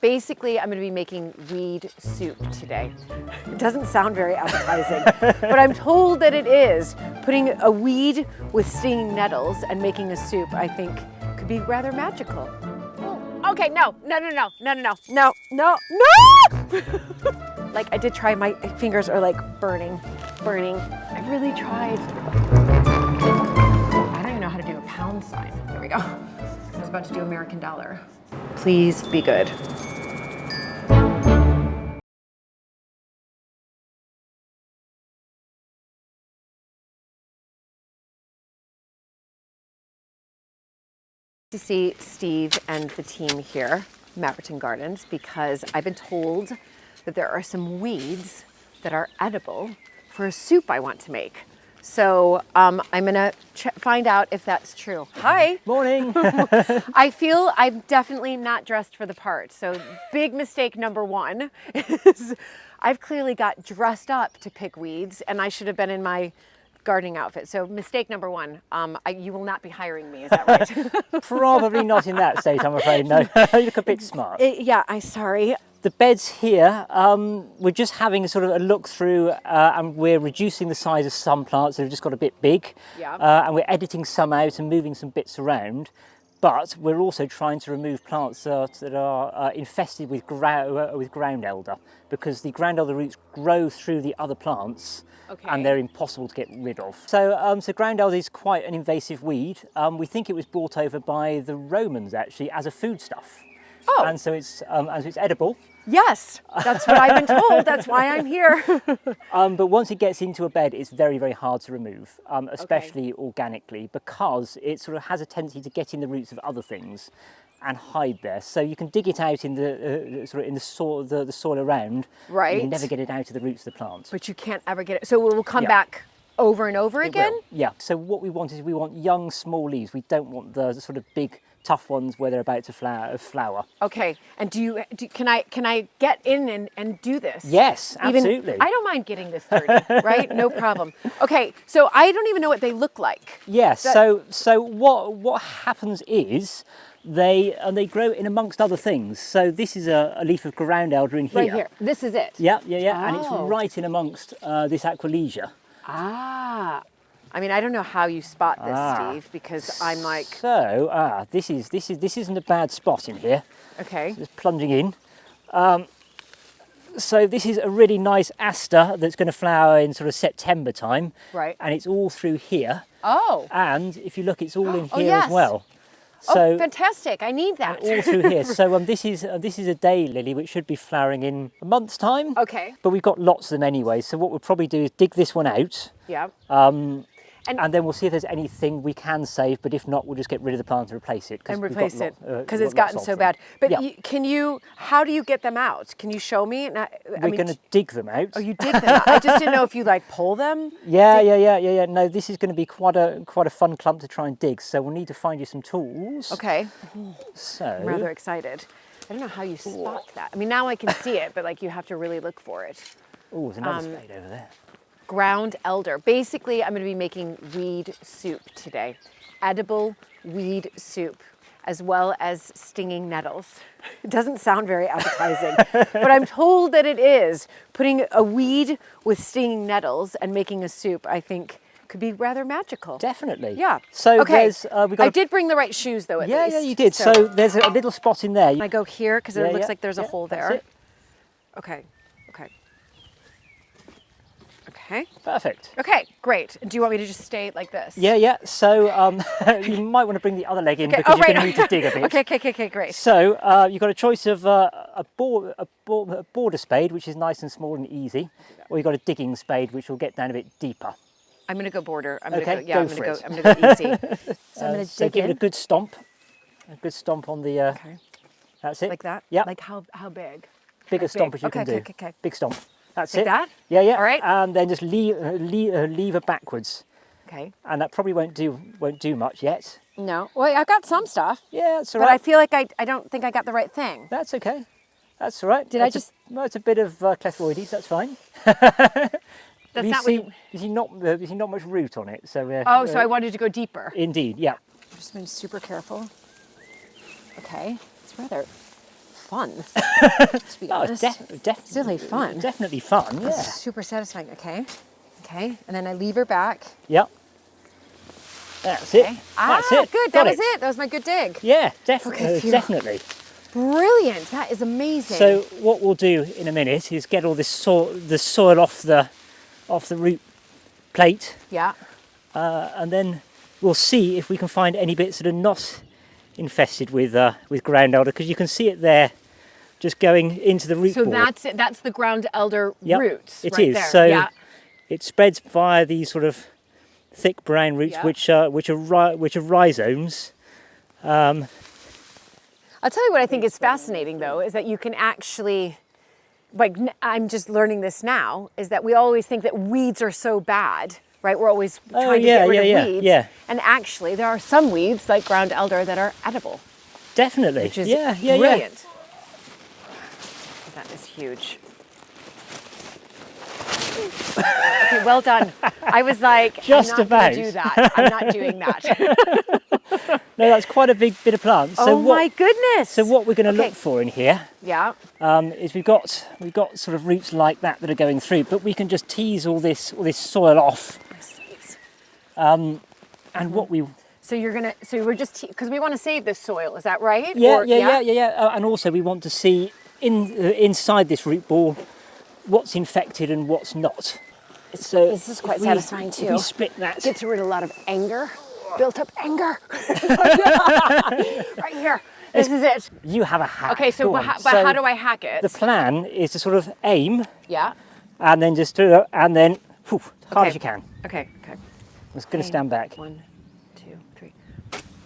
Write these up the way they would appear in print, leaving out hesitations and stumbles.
Basically, I'm going to be making weed soup today. It doesn't sound very appetizing, but I'm told that it is. Putting a weed with stinging nettles and making a soup, I think, could be rather magical. Oh, okay, no. Like, I did try, my fingers are like burning. I really tried. I don't even know how to do a pound sign. There we go. I was about to do American dollar. Please be good. To see Steve and the team here, Mapperton Gardens, because I've been told that there are some weeds that are edible for a soup I want to make. So I'm gonna find out if that's true. Hi. Morning. I feel I'm definitely not dressed for the part. So big mistake number one is I've clearly got dressed up to pick weeds and I should have been in my gardening outfit. So mistake number one, you will not be hiring me, is that right? Probably not in that state, I'm afraid, no. You look a bit smart. Yeah, I'm sorry. The beds here, we're just having a sort of a look through and we're reducing the size of some plants that have just got a bit big. Yeah. And we're editing some out and moving some bits around. But we're also trying to remove plants that are infested with ground elder, because the ground elder roots grow through the other plants. Okay. And they're impossible to get rid of. So, so ground elder is quite an invasive weed. We think it was brought over by the Romans actually as a foodstuff. Oh. And so it's edible. Yes, that's what I've been told. That's why I'm here. But once it gets into a bed, it's very, very hard to remove, especially organically, because it sort of has a tendency to get in the roots of other things and hide there. So you can dig it out in the sort of in the soil around. Right. You can never get it out of the roots of the plant. But you can't ever get it. So it will come back over and over again? Yeah. So what we want is we want young, small leaves. We don't want the sort of big, tough ones where they're about to flower. Okay, and can I get in and do this? Yes, absolutely. I don't mind getting this dirty, right? No problem. Okay, so I don't even know what they look like. Yes. So what happens is they grow in amongst other things. So this is a leaf of ground elder in here. Right here. This is it. Yeah. Oh. And it's right in amongst this Aquilegia. Ah. I mean, I don't know how you spot this, Steve, because I'm like... So, this isn't a bad spot in here. Okay. Just plunging in. So this is a really nice aster that's going to flower in sort of September time. Right. And it's all through here. Oh. And if you look, it's all in here as well. So, fantastic! I need that. All through here. So this is a day lily which should be flowering in a month's time. Okay. But we've got lots of them anyway. So what we'll probably do is dig this one out. Yeah. And then we'll see if there's anything we can save, but if not, we'll just get rid of the plant and replace it. Because it's gotten so bad. But how do you get them out? Can you show me? We're going to dig them out. Oh, you dig them out? I just didn't know if you like pull them. Yeah. No, this is going to be quite a fun clump to try and dig. So we'll need to find you some tools. Okay. So I'm rather excited. I don't know how you spot that. I mean, now I can see it, but like you have to really look for it. Oh, there's another spade over there. Ground elder. Basically, I'm going to be making weed soup today. Edible weed soup, as well as stinging nettles. It doesn't sound very appetizing, but I'm told that it is. Putting a weed with stinging nettles and making a soup, I think, could be rather magical. Definitely. Yeah. So I did bring the right shoes, though, at least. Yeah, you did. So there's a little spot in there. Can I go here? Because it looks like there's a hole there. That's it. Okay. Perfect. Okay, great. Do you want me to just stay like this? Yeah. So you might want to bring the other leg in because you're going to need to dig a bit. Okay, great. So you've got a choice of a border spade, which is nice and small and easy, or you've got a digging spade, which will get down a bit deeper. I'm going to go border. I'm going to go easy. So I'm going to dig give it a good stomp. A good stomp on the. Okay. That's it. Like that. Yeah. Like how big? Biggest stomp as you can do. Okay. Big stomp. That's like it. That? Yeah. All right. And then just lever backwards. Okay. And that probably won't do much yet. No. Well, I've got some stuff. Yeah, that's all right. But I feel like I don't think I got the right thing. That's okay. That's all right. It's a bit of clefroides. That's fine. That's not what you see not much root on it. So. So I wanted to go deeper. Indeed. Yeah. I've just been super careful. Okay. It's rather fun, to be honest. It's really fun. Definitely fun, yeah. It's super satisfying. Okay. And then I leave her back. Yep. That's it. That's it. Good. That was it. That was my good dig. Yeah, Okay, phew. definitely. Brilliant. That is amazing. So what we'll do in a minute is get all this the soil off the root plate. Yeah. And then we'll see if we can find any bits that are not infested with ground elder, because you can see it there, just going into the root ball. So that's it. That's the ground elder roots. It right is. there. So it spreads via these sort of thick brown roots, Yeah. which are rhizomes. I'll tell you what I think is fascinating, though, is that you can actually, like, I'm just learning this now, is that we always think that weeds are so bad, right? We're always trying to get rid of weeds. Yeah. And actually, there are some weeds, like ground elder, that are edible. Definitely. Which is brilliant. That is huge. Okay, well done. I was like, Just I'm not about. going to do that. I'm not doing that. No, that's quite a big bit of plant. So my goodness. So what we're going to look for in here is we've got sort of roots like that are going through, but we can just tease all this soil off. And what we So we're just, because we want to save this soil, is that right? Yeah. And also we want to see inside this root ball what's infected and what's not. So this is quite satisfying too. If we split that, gets rid of a lot of anger, built up anger. Right here. This is it. You have a hack. Okay, so but how do I hack it? The plan is to sort of aim. Yeah. And then just do it, and then hard as you can. Okay. I'm just going to stand back. 1, 2, 3.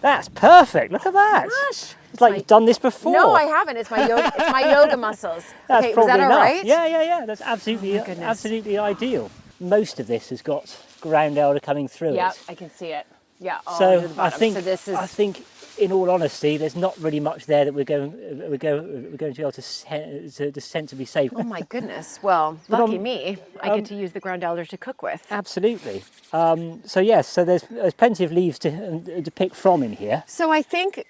That's perfect. Look at that. Gosh. It's like you've done this before. No, I haven't. It's my yoga muscles. That's okay, probably was that all enough. right? Yeah. That's absolutely ideal. Most of this has got ground elder coming through it. Yeah, I can see it. Yeah. So I think in all honesty, there's not really much there that we're going to be able to sensibly save. Oh my goodness! Well, lucky me, I get to use the ground elder to cook with. Absolutely. So yes, so there's plenty of leaves to pick from in here. So I think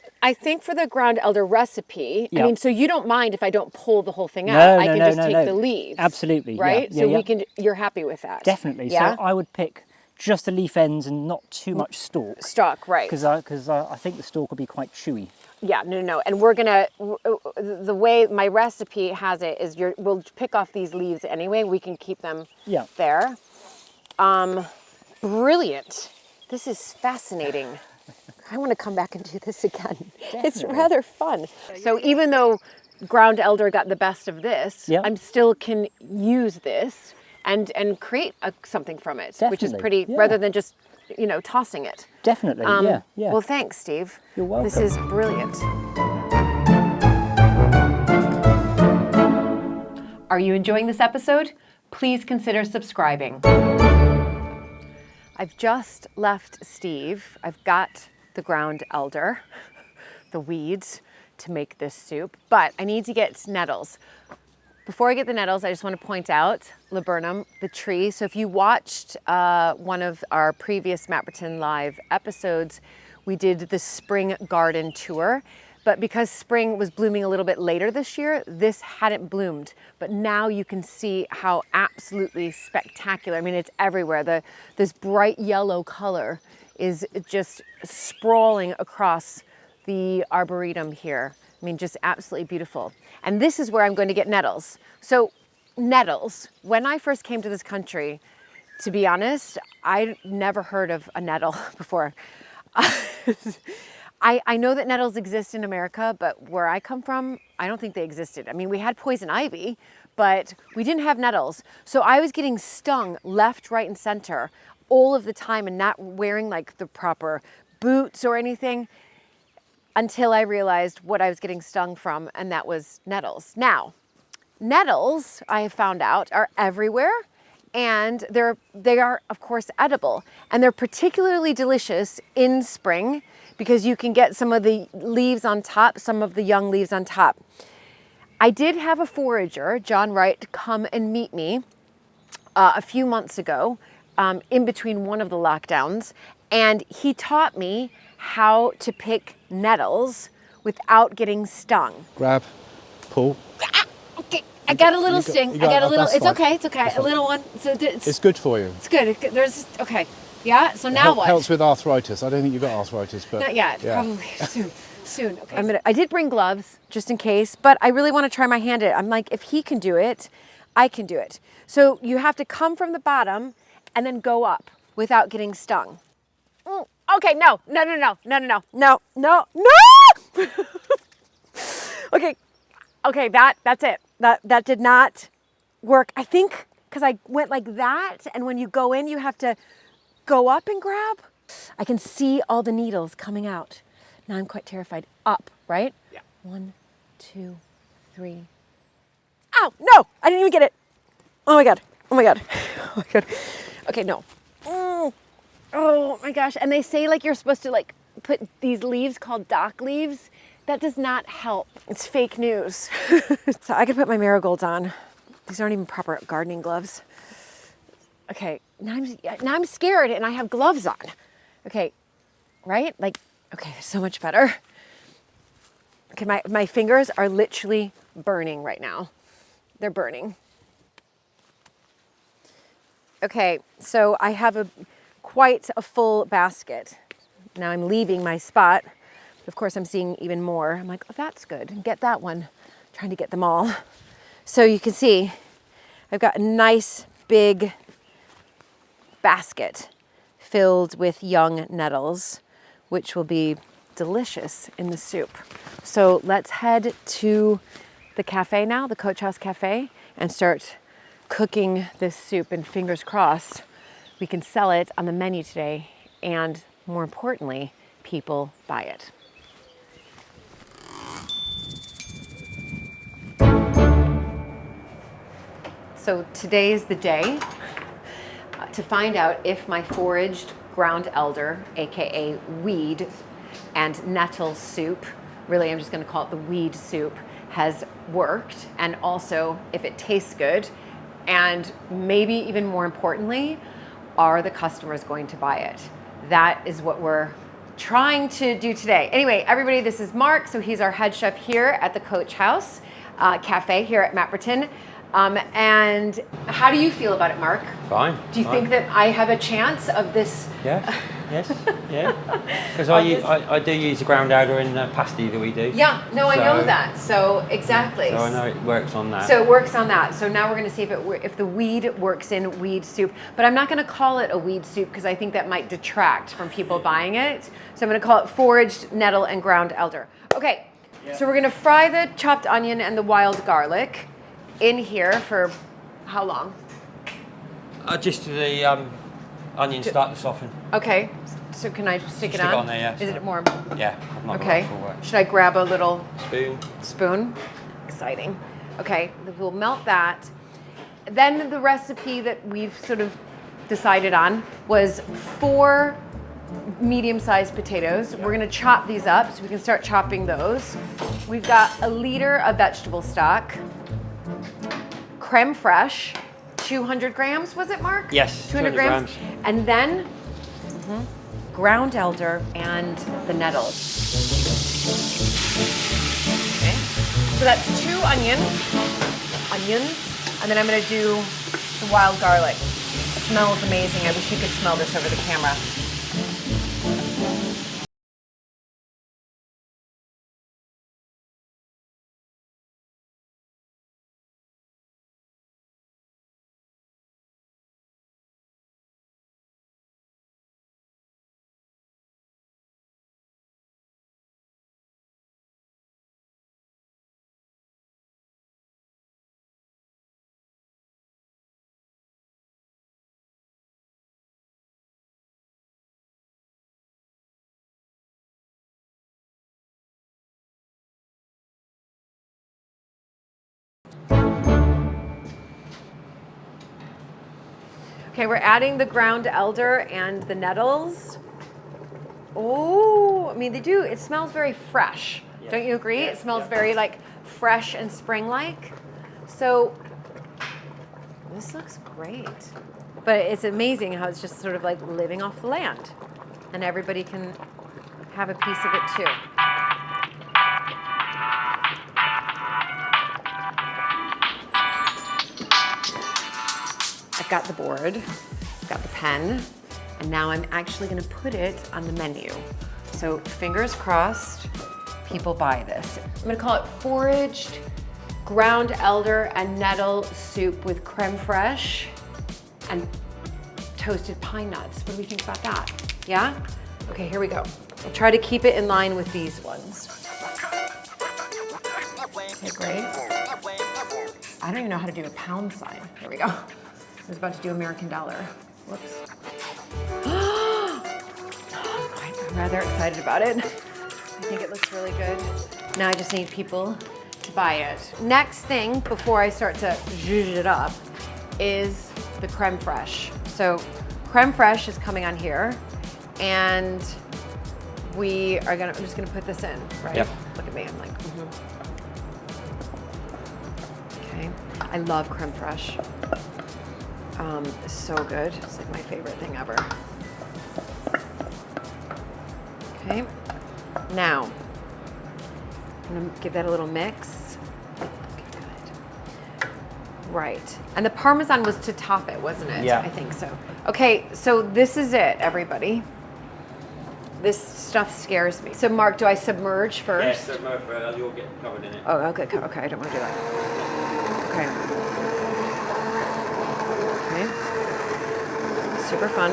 for the ground elder recipe, I mean, so you don't mind if I don't pull the whole thing out? I can just take the leaves. Absolutely. Right. So you're happy with that? Definitely. Yeah? So I would pick just the leaf ends and not too much stalk. Stalk, right. Because I think the stalk will be quite chewy. Yeah, no. And we're gonna, the way my recipe has it is we'll pick off these leaves anyway. We can keep them there. Brilliant. This is fascinating. I want to come back and do this again. Definitely. It's rather fun. So even though ground elder got the best of this, I'm still can use this and create something from it, which is pretty, rather than just, tossing it. Definitely, yeah. Well, thanks, Steve. You're welcome. This is brilliant. Are you enjoying this episode? Please consider subscribing. I've just left Steve. I've got the ground elder, the weeds, to make this soup, but I need to get nettles. Before I get the nettles, I just want to point out laburnum, the tree. So if you watched one of our previous Mapperton Live episodes, we did the spring garden tour. But because spring was blooming a little bit later this year, this hadn't bloomed. But now you can see how absolutely spectacular. I mean, it's everywhere. This bright yellow color is just sprawling across the arboretum here. I mean, just absolutely beautiful. And this is where I'm going to get nettles. So nettles, when I first came to this country, to be honest, I never heard of a nettle before. I know that nettles exist in America, but where I come from, I don't think they existed. I mean, we had poison ivy, but we didn't have nettles. So I was getting stung left, right, and center all of the time and not wearing like the proper boots or anything, until I realized what I was getting stung from, and that was nettles. Now, nettles, I have found out, are everywhere, and they are, of course, edible. And they're particularly delicious in spring because you can get some of the leaves on top, some of the young leaves on top. I did have a forager, John Wright, come and meet me a few months ago, in between one of the lockdowns, and he taught me how to pick nettles without getting stung. Grab, pull. Okay, I got a little sting. I got a little. That's It's fine. okay. It's okay. That's A fine. little one. So It's good for you. It's good. There's okay. Yeah. So now what? Helps with arthritis. I don't think you've got arthritis, but Not yet. yeah. Probably soon. Soon. Okay. I did bring gloves just in case, but I really want to try my hand at it. I'm like, if he can do it, I can do it. So you have to come from the bottom and then go up without getting stung. Okay. No. Okay. Okay. That's it. That did not work. I think because I went like that, and when you go in, you have to go up and grab. I can see all the needles coming out. Now I'm quite terrified. Up, right? Yeah. 1, 2, 3. Ow, no, I didn't even get it. Oh my God, oh my God, oh my God. Okay, no. Oh my gosh, and they say like you're supposed to like put these leaves called dock leaves. That does not help. It's fake news. So I could put my marigolds on. These aren't even proper gardening gloves. Okay, now I'm scared and I have gloves on. Okay, right? Like, okay, so much better. Okay, my fingers are literally burning right now. They're burning. Okay, so I have quite a full basket. Now I'm leaving my spot. Of course, I'm seeing even more. I'm like, oh, that's good. Get that one. Trying to get them all. So you can see, I've got a nice big basket filled with young nettles, which will be delicious in the soup. So let's head to the cafe now, the Coach House Cafe, and start cooking this soup, and fingers crossed we can sell it on the menu today, and more importantly, people buy it. So today is the day to find out if my foraged ground elder, AKA weed, and nettle soup, really I'm just gonna call it the weed soup, has worked, and also if it tastes good, and maybe even more importantly, are the customers going to buy it? That is what we're trying to do today. Anyway, everybody, this is Mark. So he's our head chef here at the Coach House Cafe here at Mapperton. And how do you feel about it, Mark? Fine. Do you think that I have a chance of this? Yeah. Yes. Yeah. Because I do use the ground elder in the pasty that we do. Yeah. No, I know that. So exactly. So I know it works on that. So it works on that. So now we're going to see if the weed works in weed soup. But I'm not going to call it a weed soup because I think that might detract from people buying it. So I'm going to call it foraged nettle and ground elder. Okay. Yeah. So we're going to fry the chopped onion and the wild garlic in here for how long? Just to the onions start to soften. Okay. So can I stick it on? Stick it on there, yeah. Is it warm? Yeah. Okay. Should I grab a little spoon? Exciting. Okay, we'll melt that. Then the recipe that we've sort of decided on was 4 medium-sized potatoes. We're gonna chop these up so we can start chopping those. We've got a liter of vegetable stock, creme fraiche, 200 grams, was it, Mark? Yes, 200 grams. And then ground elder and the nettles. Okay. So that's 2 onions, and then I'm gonna do the wild garlic. It smells amazing. I wish you could smell this over the camera. Okay, we're adding the ground elder and the nettles. Oh, I mean, it smells very fresh. Yeah. Don't you agree? Yeah. It smells very like fresh and spring-like. So this looks great. But it's amazing how it's just sort of like living off the land, and everybody can have a piece of it too. I've got the board, I've got the pen, and now I'm actually gonna put it on the menu. So fingers crossed, people buy this. I'm gonna call it foraged ground elder and nettle soup with creme fraiche and toasted pine nuts. What do we think about that? Yeah? Okay, here we go. I'll try to keep it in line with these ones. Okay, great. I don't even know how to do a pound sign. There we go. I was about to do American dollar. Whoops. I'm rather excited about it. I think it looks really good. Now I just need people to buy it. Next thing, before I start to zhuzh it up, is the creme fraiche. So creme fraiche is coming on here, and I'm just gonna put this in, right? Yep. Look at me, I'm like, Okay, I love creme fraiche. It's so good. It's like my favorite thing ever. Okay, now I'm gonna give that a little mix. Okay, good. Right, and the Parmesan was to top it, wasn't it? Yeah. I think so. Okay, so this is it, everybody. This stuff scares me. So Mark, do I submerge first? Yes, you'll get covered in it. Oh, okay, okay, I don't want to do that. Okay. Okay. Super fun.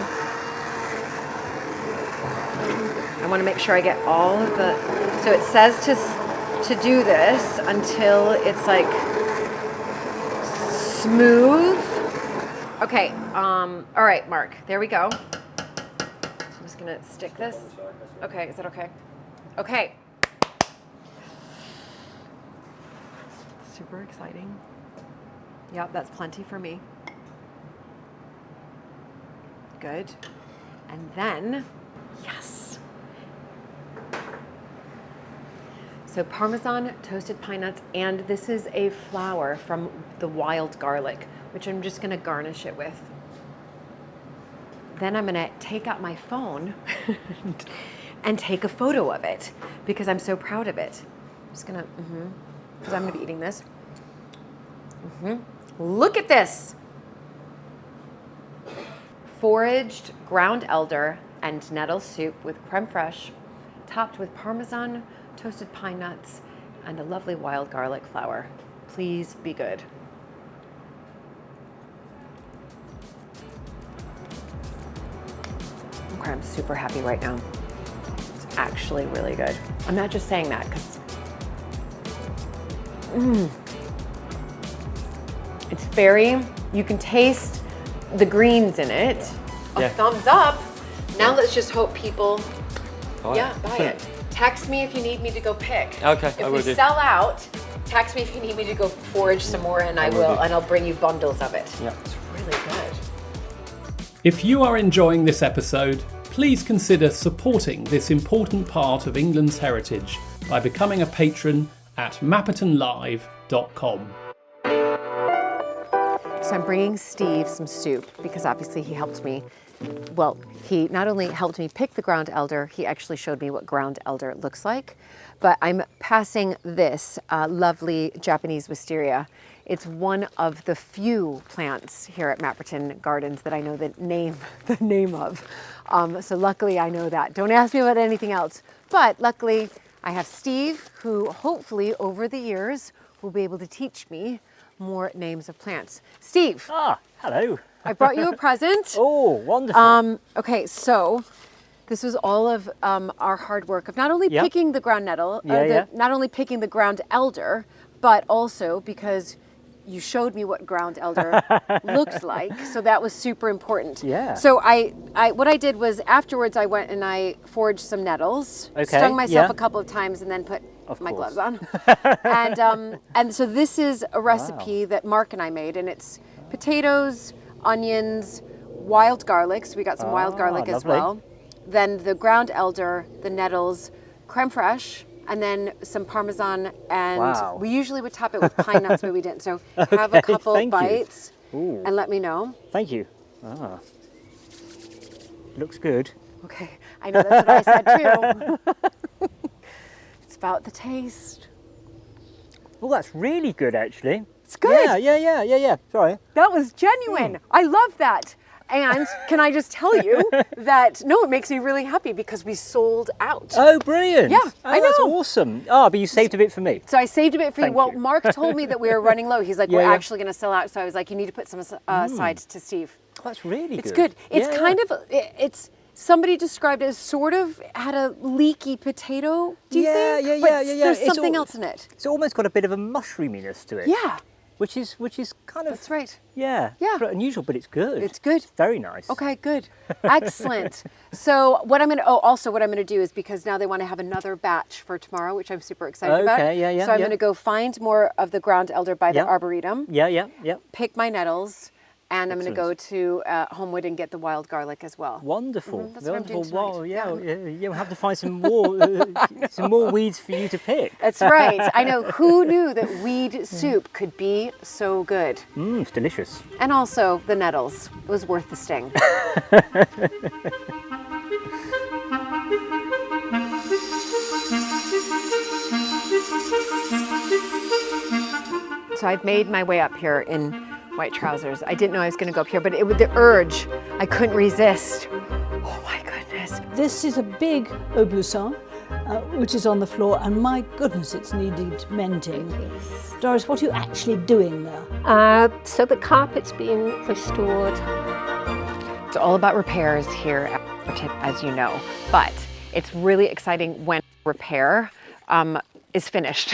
I want to make sure I get all of the, so it says to do this until it's like smooth. Okay, all right, Mark, there we go. I'm just gonna stick this. Okay, is that okay? Okay. Super exciting. Yep, that's plenty for me. Good. And then, yes. So Parmesan, toasted pine nuts, and this is a flower from the wild garlic, which I'm just gonna garnish it with. Then I'm gonna take out my phone and take a photo of it because I'm so proud of it. I'm just gonna, because I'm gonna be eating this. Look at this. Foraged ground elder and nettle soup with creme fraiche, topped with Parmesan, toasted pine nuts, and a lovely wild garlic flower. Please be good. Okay, I'm super happy right now. It's actually really good. I'm not just saying that because it's very, you can taste the greens in it. Yeah. A thumbs up. Now let's just hope people, Buy buy it. Text me if you need me to go pick. Okay, If I we will do. sell out, text me if you need me to go forage some more, and I will, and I'll bring you bundles of it. Yeah. It's really good. If you are enjoying this episode, please consider supporting this important part of England's heritage by becoming a patron at mappertonlive.com. So I'm bringing Steve some soup because obviously he helped me. Well, he not only helped me pick the ground elder, he actually showed me what ground elder looks like. But I'm passing this lovely Japanese wisteria. It's one of the few plants here at Mapperton Gardens that I know the name of. So luckily I know that. Don't ask me about anything else. But luckily I have Steve, who hopefully over the years will be able to teach me more names of plants. Steve. Ah, hello. I brought you a present. Oh, wonderful. Okay, so this was all of our hard work of not only Yep. picking the ground nettle, Yeah. not only picking the ground elder, but also because you showed me what ground elder looked like. So that was super important. Yeah. So what I did was afterwards I went and I foraged some nettles, Okay, stung myself yeah. a couple of times, and then put Of my course. gloves on. And so this is a recipe that Mark and I made, and it's potatoes, onions, wild garlic. So we got some wild garlic as lovely. well. Then the ground elder, the nettles, creme fraiche, and then some Parmesan. And Wow. we usually would top it with pine nuts, but we didn't. So have a Okay, couple thank you. bites Ooh. and let me know. Thank you. Ah. Looks good. Okay, I know that's what I said too. It's about the taste. Well, that's really good, actually. It's good. Yeah. Sorry. That was genuine. I love that. And can I just tell you that, no, it makes me really happy because we sold out. Oh, brilliant. Yeah, oh, I That's know. awesome. Oh, but you saved a bit for me. So I saved a bit for you. Thank Well, you. Mark told me that we were running low. He's like, we're Yeah. actually going to sell out. So I was like, you need to put some aside to Steve. That's really It's good. good. It's Yeah. kind of, it's, somebody described it as sort of had a leaky potato, do you think? Yeah. But there's something else in it. It's almost got a bit of a mushroominess to it. Yeah, Which is kind of that's right. Yeah. Yeah. Unusual, but it's good. It's good. Very nice. Okay, good. Excellent. So what I'm going to, also what I'm going to do is, because now they want to have another batch for tomorrow, which I'm super excited about. Okay, yeah, So I'm yeah. going to go find more of the ground elder by the Yeah. Arboretum, Yeah. pick my nettles, and I'm going to go Excellent. to Homewood and get the wild garlic as well. Wonderful. That's what I'm doing Wonderful. Wow, tonight. you'll have to find some more weeds for you to pick. That's right. I know. Who knew that weed soup could be so good? It's delicious. And also the nettles. It was worth the sting. So I've made my way up here in white trousers. I didn't know I was going to go up here, but it was the urge. I couldn't resist. Oh my goodness. This is a big aubusson, which is on the floor, and my goodness, it's needed mending. Doris, what are you actually doing there? So the carpet's being restored. It's all about repairs here at Everton, as you know, but it's really exciting when repair is finished.